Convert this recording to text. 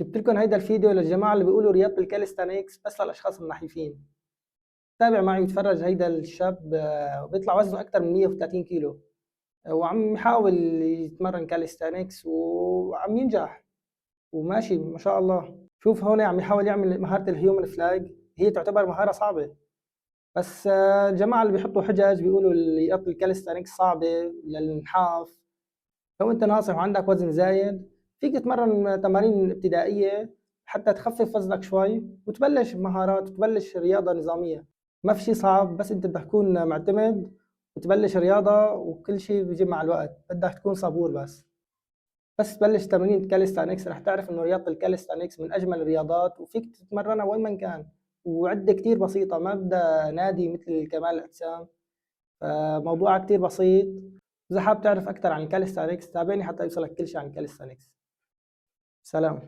جبت لكم هيدا الفيديو للجماعة اللي بيقولوا رياضة الكاليستانيكس بس للأشخاص النحيفين. تابع معي وتفرج. هيدا الشاب بيطلع وزنه أكتر من 130 كيلو، وعم يحاول يتمرن كاليستانيكس وعم ينجح وماشي ما شاء الله. شوف هون عم يحاول يعمل مهارة الهيومن فلاج، هي تعتبر مهارة صعبة، بس الجماعة اللي بيحطوا حجج بيقولوا رياضة الكاليستانيكس صعبة للنحاف. لو انت ناصح وعندك وزن زايد فيك تتمرن تمارين ابتدائية حتى تخفف وزنك شوي وتبلش مهارات وتبلش رياضة نظامية. ما في شي صعب، بس انت بدك تكون معتمد وتبلش رياضة، وكل شي بيجي مع الوقت، بدك تكون صبور بس تبلش تمرين كاليستانكس رح تعرف انه رياضة الكاليستانكس من اجمل الرياضات وفيك تتمرنها وين ما كان، وعدة كتير بسيطة، ما بدها نادي مثل كمال الأجسام. فموضوعها كتير بسيط. إذا حابب تعرف أكثر عن الكاليستانكس تابعني حتى يوصلك كل شيء عن الكاليستانكس. سلام.